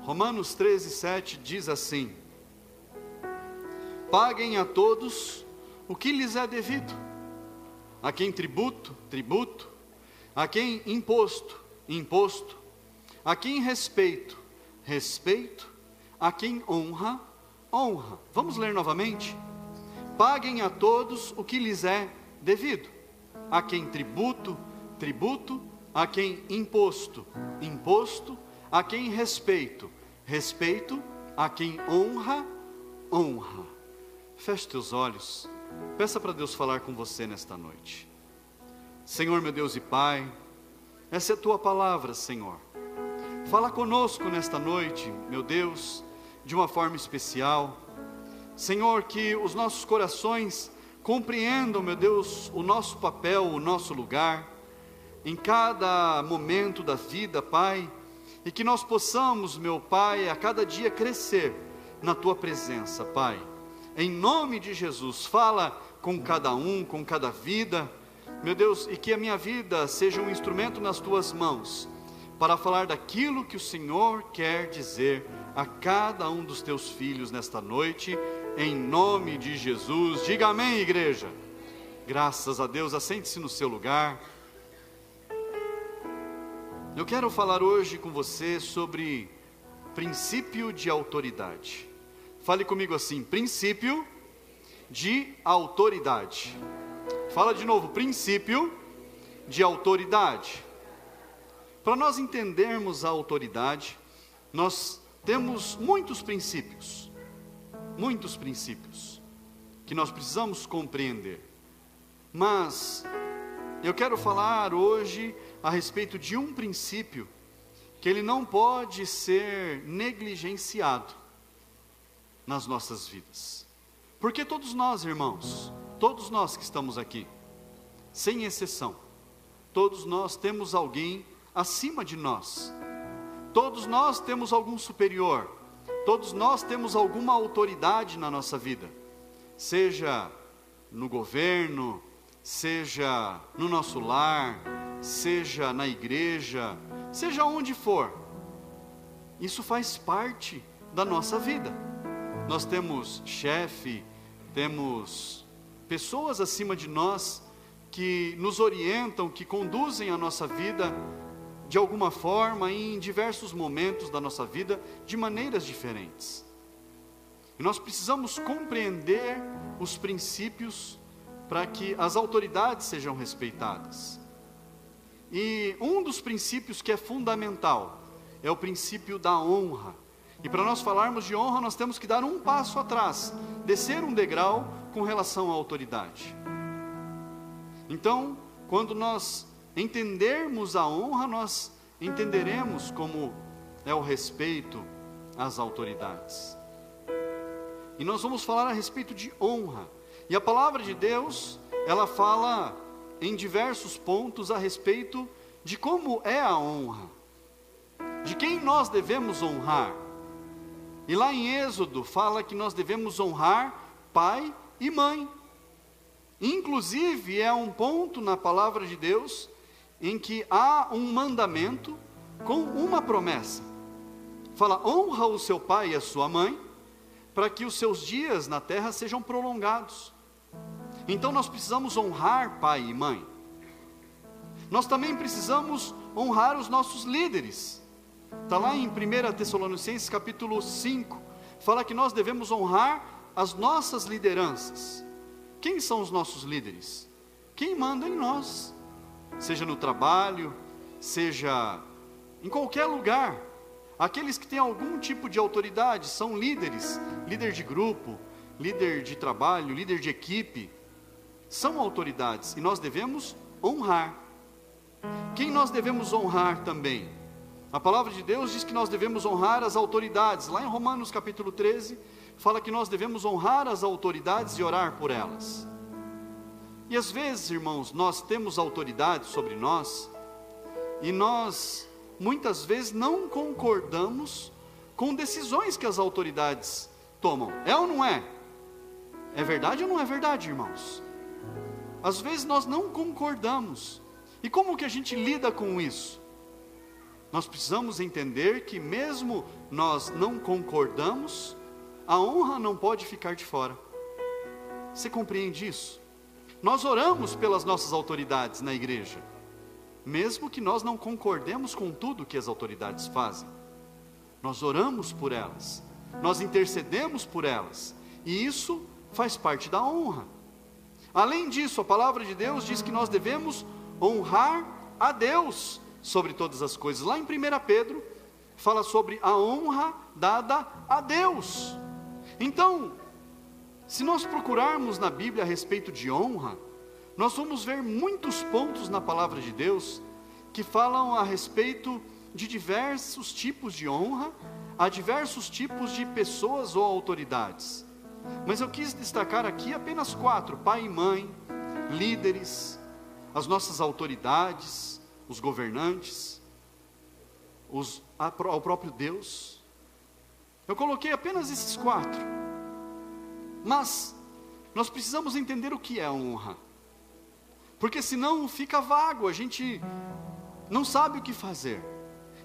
Romanos 13:7 diz assim: paguem a todos o que lhes é devido, a quem tributo, tributo, a quem imposto, imposto, a quem respeito, respeito, a quem honra, honra. Vamos ler novamente? Paguem a todos o que lhes é devido, a quem tributo, tributo, a quem imposto, imposto, a quem respeito, respeito, a quem honra, honra. Feche teus olhos, peça para Deus falar com você nesta noite. Senhor, meu Deus e Pai, essa é a tua palavra, Senhor. Fala conosco nesta noite, meu Deus, de uma forma especial. Senhor, que os nossos corações compreendam, meu Deus, o nosso papel, o nosso lugar, em cada momento da vida, Pai, e que nós possamos, meu Pai, a cada dia crescer na tua presença, Pai. Em nome de Jesus, fala com cada um, com cada vida, meu Deus, e que a minha vida seja um instrumento nas tuas mãos, para falar daquilo que o Senhor quer dizer a cada um dos teus filhos nesta noite, em nome de Jesus. Diga amém, igreja. Graças a Deus. Assente-se no seu lugar. Eu quero falar hoje com você sobre princípio de autoridade. Fale comigo assim: princípio de autoridade. Fala de novo: princípio de autoridade. Para nós entendermos a autoridade, nós temos muitos princípios que nós precisamos compreender. Mas eu quero falar hoje a respeito de um princípio que ele não pode ser negligenciado nas nossas vidas. Porque todos nós, irmãos, todos nós que estamos aqui, sem exceção, todos nós temos alguém acima de nós. Todos nós temos algum superior. Todos nós temos alguma autoridade na nossa vida, seja no governo, seja no nosso lar, seja na igreja, seja onde for. Isso faz parte da nossa vida. Nós temos chefe, temos pessoas acima de nós que nos orientam, que conduzem a nossa vida de alguma forma, em diversos momentos da nossa vida, de maneiras diferentes. E nós precisamos compreender os princípios para que as autoridades sejam respeitadas. E um dos princípios que é fundamental é o princípio da honra. E para nós falarmos de honra, nós temos que dar um passo atrás, descer um degrau com relação à autoridade. Então, quando nós entendermos a honra, nós entenderemos como é o respeito às autoridades. E nós vamos falar a respeito de honra. E a palavra de Deus, ela fala em diversos pontos a respeito de como é a honra, de quem nós devemos honrar. E lá em Êxodo fala que nós devemos honrar pai e mãe. Inclusive é um ponto na palavra de Deus em que há um mandamento com uma promessa. Fala: honra o seu pai e a sua mãe, para que os seus dias na terra sejam prolongados. Então nós precisamos honrar pai e mãe. Nós também precisamos honrar os nossos líderes. Está lá em 1 Tessalonicenses capítulo 5, fala que nós devemos honrar as nossas lideranças. Quem são os nossos líderes? Quem manda em nós, seja no trabalho, seja em qualquer lugar. Aqueles que têm algum tipo de autoridade são líderes, líder de grupo, líder de trabalho, líder de equipe, são autoridades e nós devemos honrar. Quem nós devemos honrar também? A palavra de Deus diz que nós devemos honrar as autoridades. Lá em Romanos capítulo 13, fala que nós devemos honrar as autoridades e orar por elas. E às vezes, irmãos, nós temos autoridade sobre nós, e nós, muitas vezes, não concordamos com decisões que as autoridades tomam. É ou não é? É verdade ou não é verdade, irmãos? Às vezes nós não concordamos. E como que a gente lida com isso? nós precisamos entender que mesmo nós não concordamos, a honra não pode ficar de fora. Você compreende isso? Nós oramos pelas nossas autoridades na igreja, mesmo que nós não concordemos com tudo que as autoridades fazem. Nós oramos por elas, nós intercedemos por elas, e isso faz parte da honra. Além disso, a palavra de Deus diz que nós devemos honrar a Deus sobre todas as coisas. Lá em 1 Pedro, fala sobre a honra dada a Deus. Então, se nós procurarmos na Bíblia a respeito de honra, nós vamos ver muitos pontos na palavra de Deus que falam a respeito de diversos tipos de honra, a diversos tipos de pessoas ou autoridades. Mas eu quis destacar aqui apenas 4: pai e mãe, líderes, as nossas autoridades, os governantes, ao próprio Deus. Eu coloquei apenas esses 4. Mas nós precisamos entender o que é honra, porque senão fica vago, a gente não sabe o que fazer.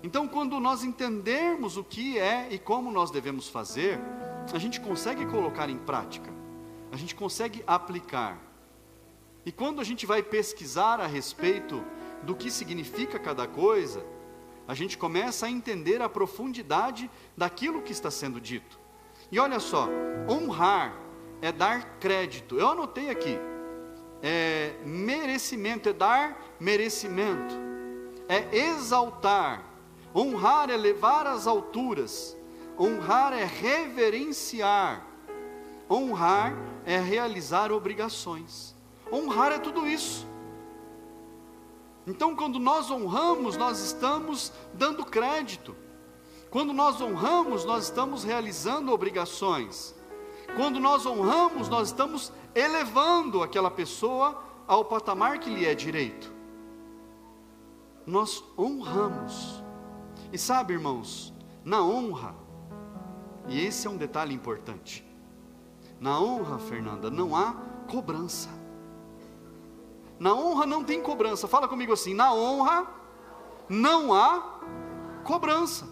Então, quando nós entendermos o que é e como nós devemos fazer, a gente consegue colocar em prática, a gente consegue aplicar. E quando a gente vai pesquisar a respeito do que significa cada coisa, a gente começa a entender a profundidade daquilo que está sendo dito. E olha só, honrar é dar crédito. Eu anotei aqui, merecimento, é dar merecimento, é exaltar. Honrar é levar às alturas, honrar é reverenciar, honrar é realizar obrigações. Honrar é tudo isso. Então, quando nós honramos, nós estamos dando crédito. Quando nós honramos, nós estamos realizando obrigações. Quando nós honramos, nós estamos elevando aquela pessoa ao patamar que lhe é direito. Nós honramos. E sabe, irmãos, na honra, e esse é um detalhe importante, na honra, Fernanda, não há cobrança. Na honra não tem cobrança. Fala comigo assim: na honra não há cobrança.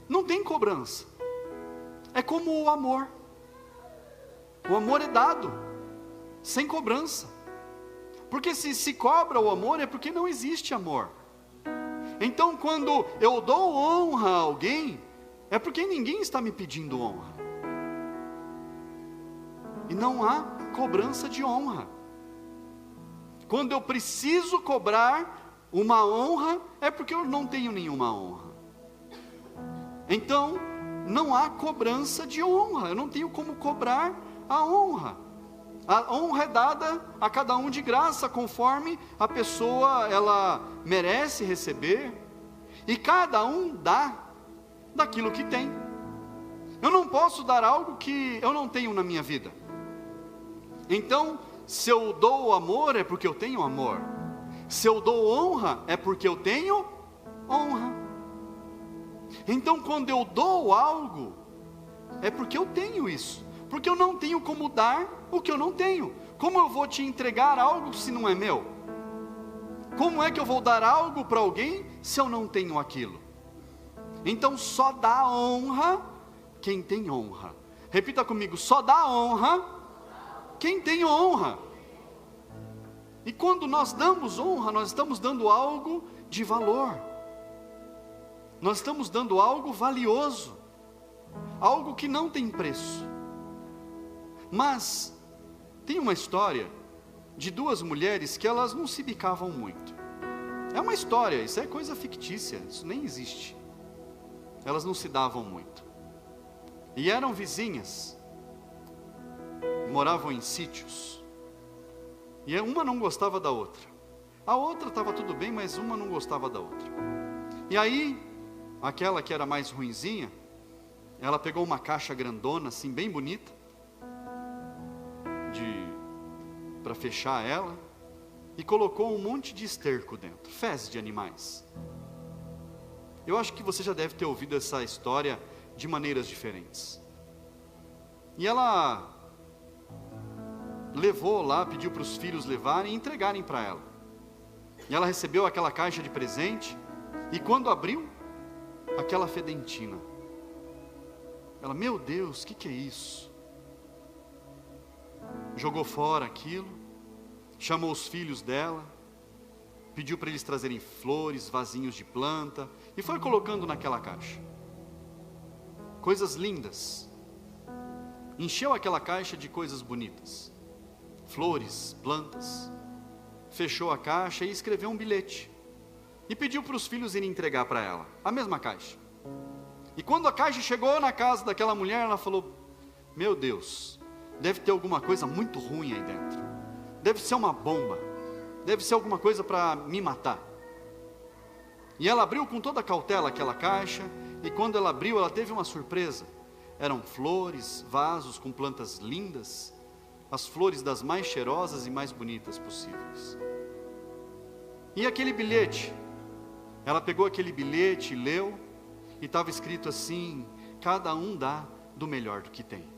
Não tem cobrança. É como o amor. O amor é dado sem cobrança. Porque se cobra o amor, é porque não existe amor. Então, quando eu dou honra a alguém, é porque ninguém está me pedindo honra. E não há cobrança de honra. Quando eu preciso cobrar uma honra, é porque eu não tenho nenhuma honra. Então, não há cobrança de honra. Eu não tenho como cobrar a honra. A honra é dada a cada um de graça, conforme a pessoa ela merece receber, e cada um dá daquilo que tem. Eu não posso dar algo que eu não tenho na minha vida. Então, se eu dou amor, é porque eu tenho amor. Se eu dou honra, é porque eu tenho honra. Então, quando eu dou algo, é porque eu tenho isso. Porque eu não tenho como dar o que eu não tenho. Como eu vou te entregar algo se não é meu? Como é que eu vou dar algo para alguém se eu não tenho aquilo? Então só dá honra quem tem honra. Repita comigo: só dá honra quem tem honra. E quando nós damos honra, nós estamos dando algo de valor. Nós estamos dando algo valioso, algo que não tem preço. Mas tem uma história de 2 mulheres que elas não se bicavam muito. É uma história, isso é coisa fictícia, isso nem existe. Elas não se davam muito. E eram vizinhas, moravam em sítios. E uma não gostava da outra. A outra estava tudo bem, mas uma não gostava da outra. E aí, aquela que era mais ruinzinha, ela pegou uma caixa grandona, assim, bem bonita, para fechar ela, e colocou um monte de esterco dentro, fezes de animais. Eu acho que você já deve ter ouvido essa história de maneiras diferentes. E ela levou lá, pediu para os filhos levarem e entregarem para ela. E ela recebeu aquela caixa de presente, E quando abriu, aquela fedentina. Ela, meu Deus, o que é isso? Jogou fora aquilo, chamou os filhos dela, pediu para eles trazerem flores, vasinhos de planta, e foi colocando naquela caixa. Coisas lindas. Encheu aquela caixa de coisas bonitas. Flores, plantas. Fechou a caixa e escreveu um bilhete. E pediu para os filhos irem entregar para ela, a mesma caixa. E quando a caixa chegou na casa daquela mulher, ela falou, meu Deus, deve ter alguma coisa muito ruim aí dentro. Deve ser uma bomba. Deve ser alguma coisa para me matar. E ela abriu com toda a cautela aquela caixa, e quando ela abriu, ela teve uma surpresa. Eram flores, vasos com plantas lindas, as flores das mais cheirosas e mais bonitas possíveis. E aquele bilhete, ela pegou aquele bilhete e leu, e estava escrito assim, cada um dá do melhor do que tem.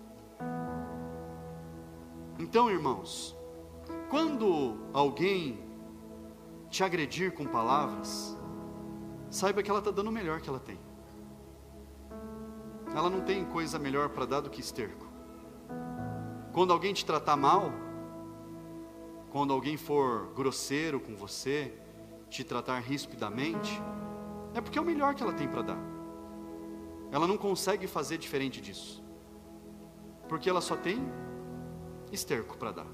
Então, irmãos, quando alguém te agredir com palavras, saiba que ela está dando o melhor que ela tem. Ela não tem coisa melhor para dar do que esterco. Quando alguém te tratar mal, quando alguém for grosseiro com você, te tratar rispidamente, é porque é o melhor que ela tem para dar. Ela não consegue fazer diferente disso, porque ela só tem esterco para dar.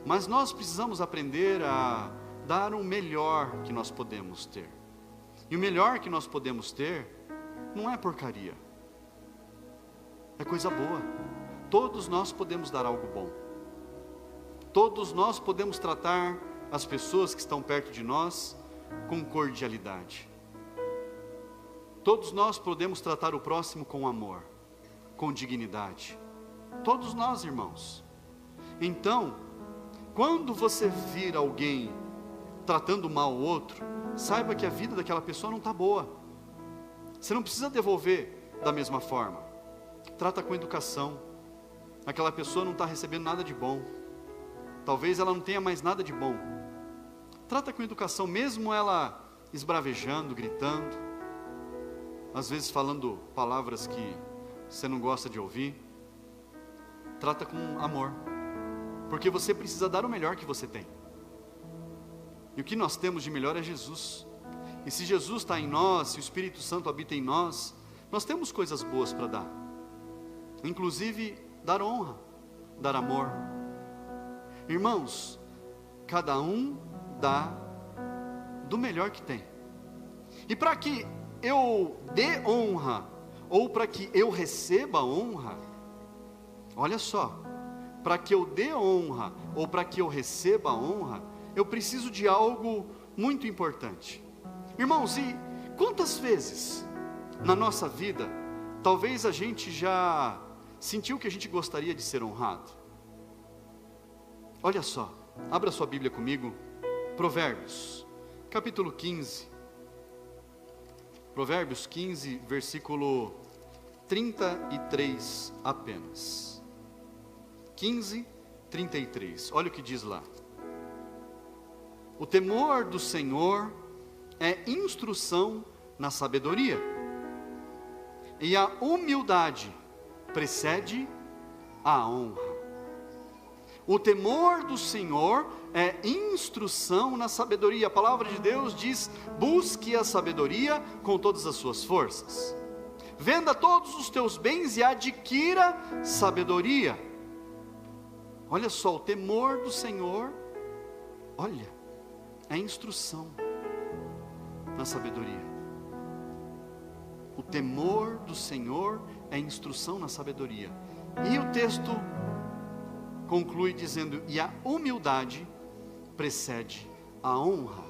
Mas nós precisamos aprender a dar o melhor que nós podemos ter. E o melhor que nós podemos ter não é porcaria, é coisa boa. Todos nós podemos dar algo bom. Todos nós podemos tratar as pessoas que estão perto de nós com cordialidade. Todos nós podemos tratar o próximo com amor, com dignidade. Todos nós, irmãos. Então, quando você vir alguém tratando mal o outro, saiba que a vida daquela pessoa não está boa. Você não precisa devolver da mesma forma. Trata com educação. Aquela pessoa não está recebendo nada de bom. Talvez ela não tenha mais nada de bom. Trata com educação, mesmo ela esbravejando, gritando, às vezes falando palavras que você não gosta de ouvir. Trata com amor, porque você precisa dar o melhor que você tem. E o que nós temos de melhor é Jesus. E se Jesus está em nós, se o Espírito Santo habita em nós, nós temos coisas boas para dar. Inclusive, dar honra, dar amor. Irmãos, cada um dá do melhor que tem. E para que eu dê honra, ou para que eu receba honra, olha só, para que eu dê honra, ou para que eu receba honra, eu preciso de algo muito importante. Irmãos, e quantas vezes na nossa vida, talvez a gente já sentiu que a gente gostaria de ser honrado? Olha só, abra sua Bíblia comigo, Provérbios, capítulo 15, Provérbios 15, versículo 33 apenas. 15, 33, olha o que diz lá. O temor do Senhor é instrução na sabedoria, e a humildade precede a honra. O temor do Senhor é instrução na sabedoria. A palavra de Deus diz, busque a sabedoria com todas as suas forças. Venda todos os teus bens e adquira sabedoria. Olha só, o temor do Senhor, olha, é instrução na sabedoria. O temor do Senhor é instrução na sabedoria. E o texto conclui dizendo, e a humildade precede a honra.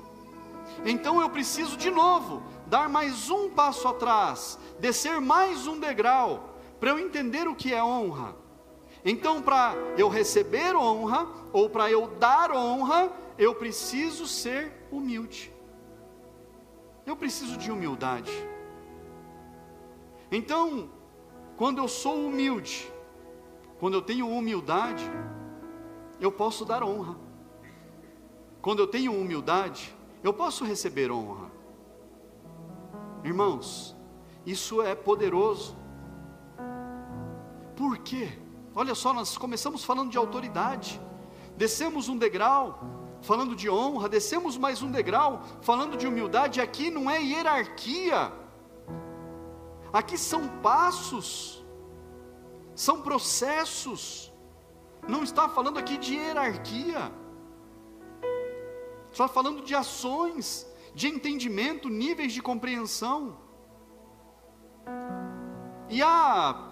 Então eu preciso de novo dar mais um passo atrás, descer mais um degrau, para eu entender o que é honra. Então, para eu receber honra, ou para eu dar honra, eu preciso ser humilde. Eu preciso de humildade. Então, quando eu sou humilde, quando eu tenho humildade, eu posso dar honra. Quando eu tenho humildade, eu posso receber honra. Irmãos, isso é poderoso. Por quê? Olha só, nós começamos falando de autoridade, descemos um degrau falando de honra, descemos mais um degrau falando de humildade. Aqui não é hierarquia, aqui são passos, são processos. Não está falando aqui de hierarquia, está falando de ações, de entendimento, níveis de compreensão. E há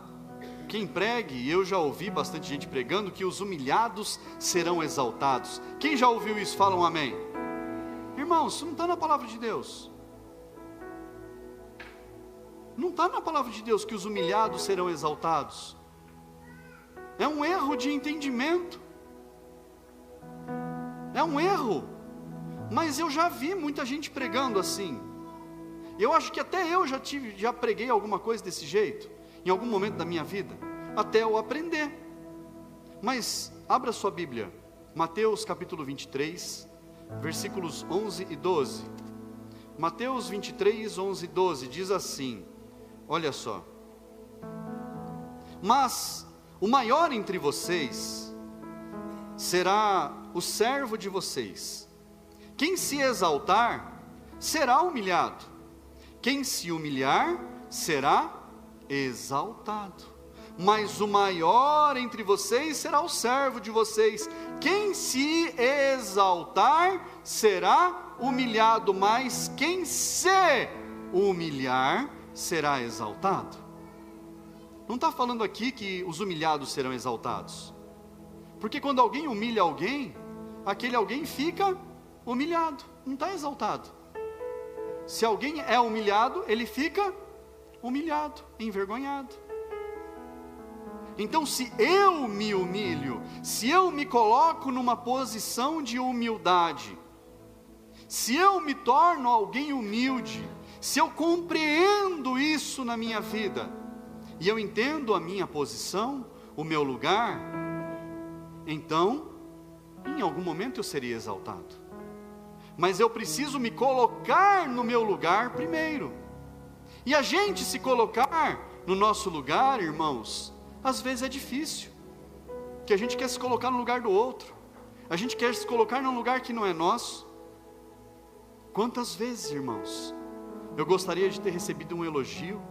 quem pregue, e eu já ouvi bastante gente pregando, que os humilhados serão exaltados. Quem já ouviu isso, fala um amém. Irmãos, isso não está na palavra de Deus. Não está na palavra de Deus que os humilhados serão exaltados. É um erro de entendimento. É um erro. Mas eu já vi muita gente pregando assim. Eu acho que até eu já preguei alguma coisa desse jeito, em algum momento da minha vida, até eu aprender. Mas abra sua Bíblia, Mateus capítulo 23, versículos 11 e 12. Mateus 23, 11 e 12, diz assim, olha só: mas o maior entre vocês será o servo de vocês. Quem se exaltar, será humilhado. Quem se humilhar, será exaltado. Mas o maior entre vocês será o servo de vocês. Quem se exaltar, será humilhado. Mas quem se humilhar, será exaltado. Não está falando aqui que os humilhados serão exaltados. Porque quando alguém humilha alguém, aquele alguém fica humilhado, não está exaltado. Se alguém é humilhado, ele fica humilhado, envergonhado. Então, se eu me humilho, se eu me coloco numa posição de humildade, se eu me torno alguém humilde, se eu compreendo isso na minha vida, e eu entendo a minha posição, o meu lugar, então, em algum momento eu seria exaltado. Mas eu preciso me colocar no meu lugar primeiro. E a gente se colocar no nosso lugar, irmãos, às vezes é difícil. Que a gente quer se colocar no lugar do outro. A gente quer se colocar num lugar que não é nosso. Quantas vezes, irmãos, eu gostaria de ter recebido um elogio.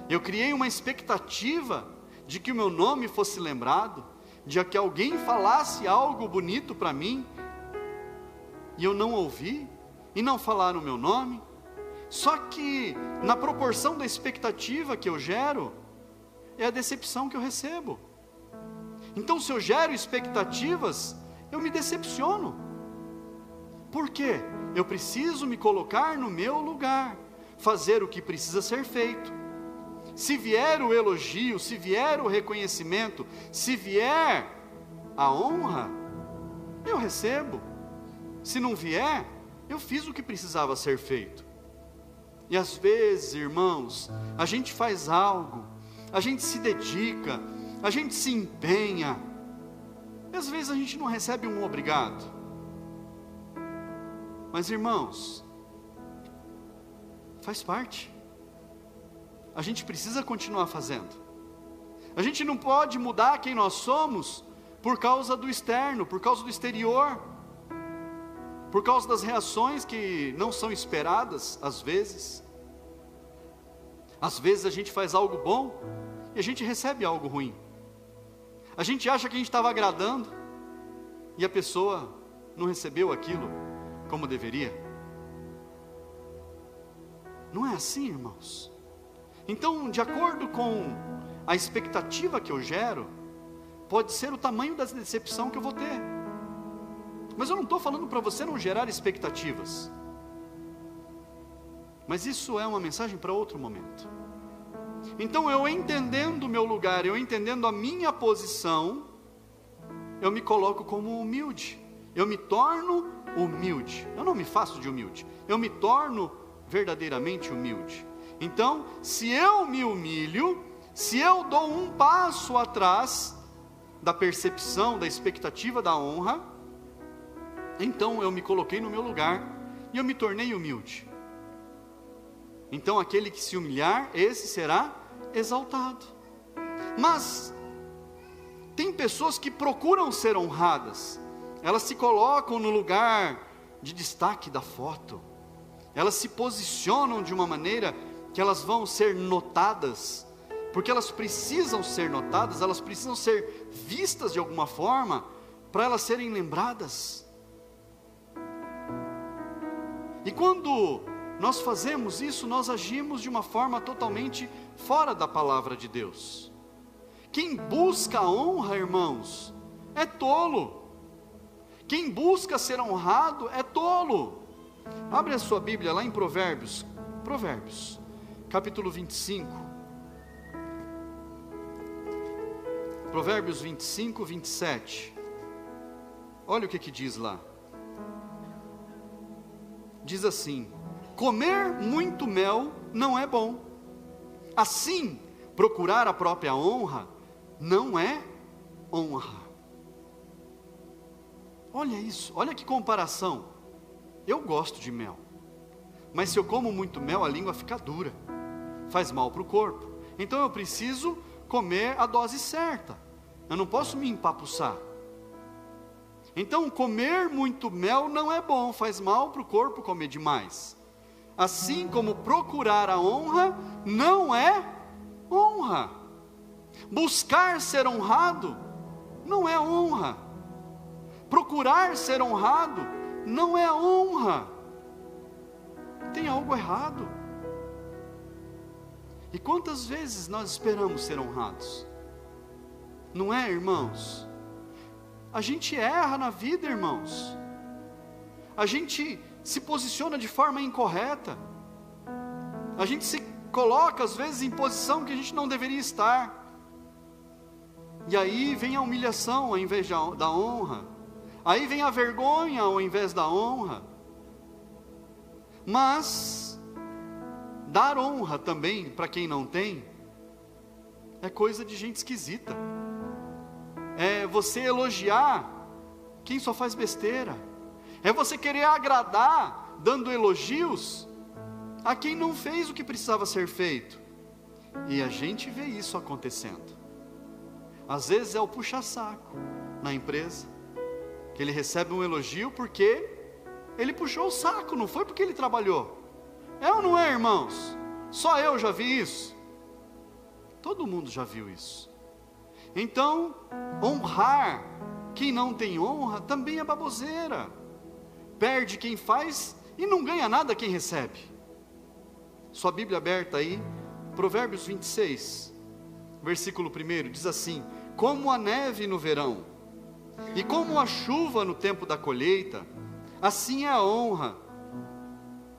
Eu criei uma expectativa de que o meu nome fosse lembrado, de que alguém falasse algo bonito para mim, e eu não ouvi, e não falaram o meu nome. Só que, na proporção da expectativa que eu gero, é a decepção que eu recebo. Então, se eu gero expectativas, eu me decepciono. Por quê? Eu preciso me colocar no meu lugar, fazer o que precisa ser feito. Se vier o elogio, se vier o reconhecimento, se vier a honra, eu recebo. Se não vier, eu fiz o que precisava ser feito. E às vezes, irmãos, a gente faz algo, a gente se dedica, a gente se empenha, e às vezes a gente não recebe um obrigado. Mas, irmãos, faz parte. A gente precisa continuar fazendo. A gente não pode mudar quem nós somos por causa do externo, por causa do exterior, por causa das reações que não são esperadas, às vezes. Às vezes a gente faz algo bom e a gente recebe algo ruim. A gente acha que a gente estava agradando e a pessoa não recebeu aquilo como deveria. Não é assim, irmãos. Então, de acordo com a expectativa que eu gero, pode ser o tamanho da decepção que eu vou ter. Mas eu não estou falando para você não gerar expectativas. Mas isso é uma mensagem para outro momento. Então, eu entendendo o meu lugar, eu entendendo a minha posição, eu me coloco como humilde. Eu me torno humilde. Eu não me faço de humilde. Eu me torno verdadeiramente humilde. Então, se eu me humilho, se eu dou um passo atrás da percepção, da expectativa da honra, então eu me coloquei no meu lugar e eu me tornei humilde. Então aquele que se humilhar, esse será exaltado. Mas tem pessoas que procuram ser honradas, elas se colocam no lugar de destaque da foto, elas se posicionam de uma maneira que elas vão ser notadas, porque elas precisam ser notadas, elas precisam ser vistas de alguma forma, para elas serem lembradas. E quando nós fazemos isso, nós agimos de uma forma totalmente fora da palavra de Deus. Quem busca a honra, irmãos, é tolo. Quem busca ser honrado é tolo. Abre a sua Bíblia lá em Provérbios, capítulo 25. Provérbios 25, 27. Olha o que diz lá. Diz assim: comer muito mel não é bom, assim procurar a própria honra não é honra. Olha isso, olha que comparação. Eu gosto de mel, mas se eu como muito mel, a língua fica dura, faz mal para o corpo. Então eu preciso comer a dose certa, eu não posso me empapuçar. Então comer muito mel não é bom, faz mal para o corpo comer demais. Assim como procurar a honra não é honra. Buscar ser honrado não é honra. Procurar ser honrado não é honra. Tem algo errado. E quantas vezes nós esperamos ser honrados? Não é, irmãos? A gente erra na vida, irmãos. A gente se posiciona de forma incorreta. A gente se coloca às vezes em posição que a gente não deveria estar. E aí vem a humilhação ao invés da honra. Aí vem a vergonha ao invés da honra. Mas dar honra também para quem não tem é coisa de gente esquisita. É você elogiar quem só faz besteira. É você querer agradar dando elogios a quem não fez o que precisava ser feito. E a gente vê isso acontecendo. Às vezes é o puxa-saco na empresa, que ele recebe um elogio porque ele puxou o saco, não foi porque ele trabalhou. É ou não é, irmãos? Só eu já vi isso? Todo mundo já viu isso. Então, honrar quem não tem honra também é baboseira. Perde quem faz e não ganha nada quem recebe. Sua Bíblia aberta aí, Provérbios 26, versículo 1, diz assim: como a neve no verão, e como a chuva no tempo da colheita, assim é a honra,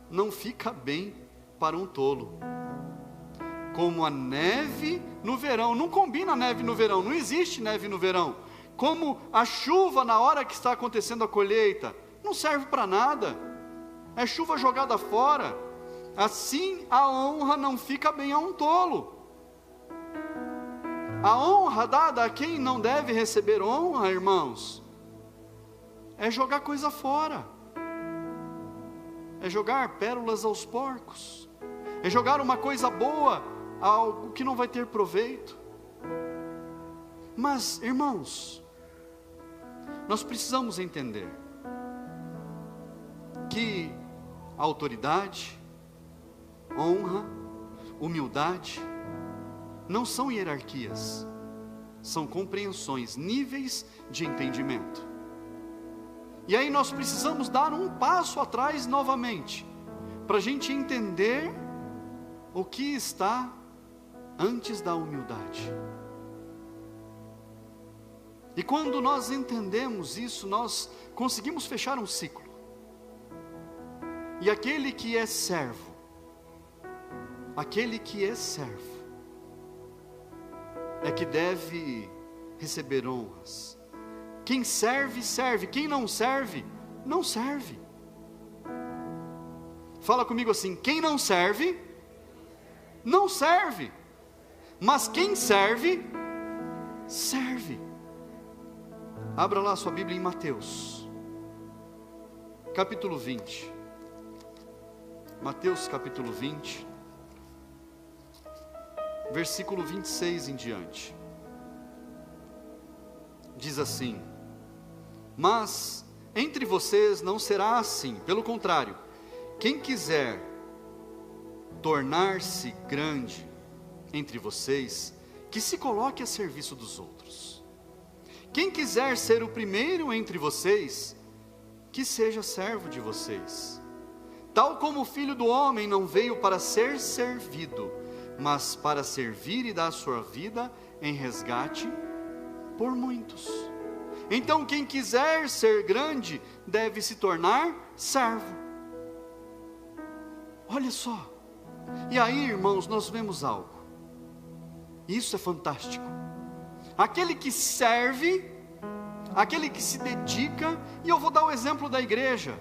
não fica bem para um tolo. Como a neve no verão, não combina neve no verão, não existe neve no verão. Como a chuva na hora que está acontecendo a colheita, não serve para nada, é chuva jogada fora. Assim a honra não fica bem a um tolo. A honra dada a quem não deve receber honra, irmãos, é jogar coisa fora, é jogar pérolas aos porcos, é jogar uma coisa boa, algo que não vai ter proveito. Mas, irmãos, nós precisamos entender que autoridade, honra, humildade não são hierarquias, são compreensões, níveis de entendimento. E aí nós precisamos dar um passo atrás novamente, para a gente entender o que está antes da humildade. E quando nós entendemos isso, nós conseguimos fechar um ciclo. E aquele que é servo, é que deve receber honras. Quem serve, serve. Quem não serve, não serve. Fala comigo assim: quem não serve, não serve. Mas quem serve, serve. Abra lá sua Bíblia em Mateus, capítulo 20. Mateus capítulo 20. versículo 26 em diante. Diz assim: mas entre vocês não será assim, pelo contrário, quem quiser tornar-se grande entre vocês, que se coloque a serviço dos outros. Quem quiser ser o primeiro entre vocês, que seja servo de vocês. Tal como o Filho do Homem não veio para ser servido, mas para servir e dar sua vida em resgate por muitos. Então quem quiser ser grande, deve se tornar servo. Olha só. E aí, irmãos, nós vemos algo. Isso é fantástico. Aquele que serve, aquele que se dedica, e eu vou dar o exemplo da igreja.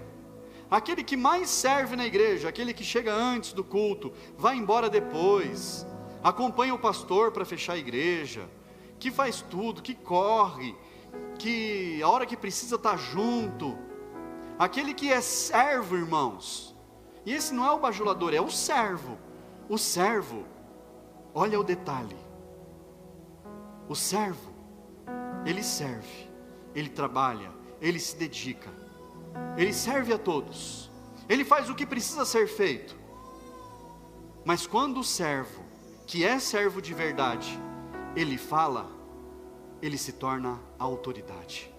Aquele que mais serve na igreja, aquele que chega antes do culto, vai embora depois, acompanha o pastor para fechar a igreja, que faz tudo, que corre, que a hora que precisa está junto. Aquele que é servo, irmãos. E esse não é o bajulador, é o servo. O servo, olha o detalhe. O servo, ele serve, ele trabalha, ele se dedica, ele serve a todos, ele faz o que precisa ser feito. Mas quando o servo, que é servo de verdade, ele fala, ele se torna a autoridade.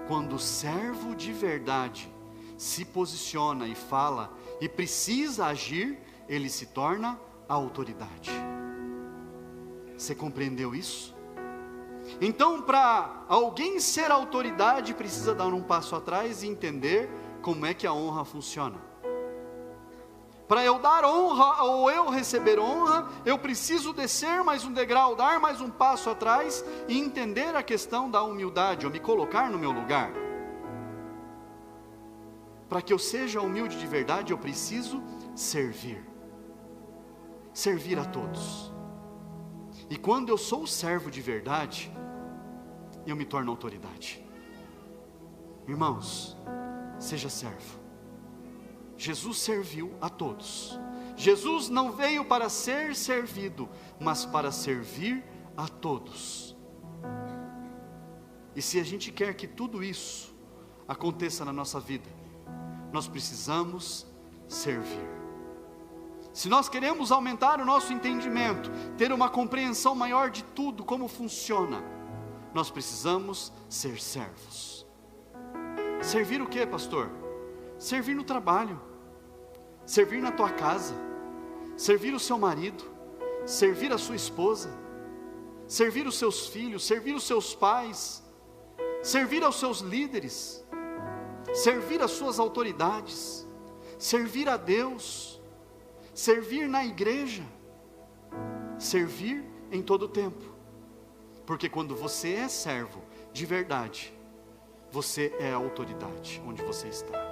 Quando o servo de verdade se posiciona e fala, e precisa agir, ele se torna a autoridade. Você compreendeu isso? Então, para alguém ser autoridade, precisa dar um passo atrás e entender como é que a honra funciona. Para eu dar honra ou eu receber honra, eu preciso descer mais um degrau, dar mais um passo atrás e entender a questão da humildade, ou me colocar no meu lugar. Para que eu seja humilde de verdade, eu preciso servir. Servir a todos. E quando eu sou servo de verdade, eu me torno autoridade. Irmãos, seja servo. Jesus serviu a todos. Jesus não veio para ser servido, mas para servir a todos. E se a gente quer que tudo isso aconteça na nossa vida, nós precisamos servir. Se nós queremos aumentar o nosso entendimento, ter uma compreensão maior de tudo, como funciona, nós precisamos ser servos. Servir o que, pastor? Servir no trabalho, servir na tua casa, servir o seu marido, servir a sua esposa, servir os seus filhos, servir os seus pais, servir aos seus líderes, servir as suas autoridades, servir a Deus, servir na igreja, servir em todo o tempo. Porque quando você é servo de verdade, você é a autoridade onde você está.